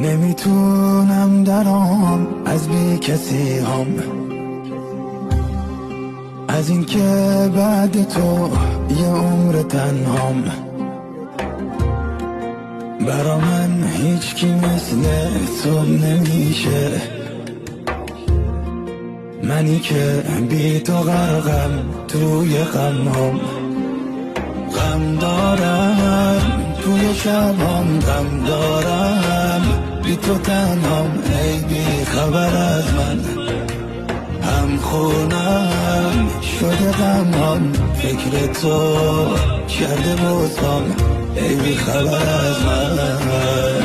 نمیتونم درام از بی کسی هم، از این که بعد تو یه عمر تنهام. برا من هیچ کی مثل تو نمیشه، منی که بی تو غرقم توی غمام. غم دارم توی شبام، غم دارم بی تو تنهام. ای بی خبر از من، هم خونم شده غمام. فکر تو کرده بازم، ای بی خبر از من.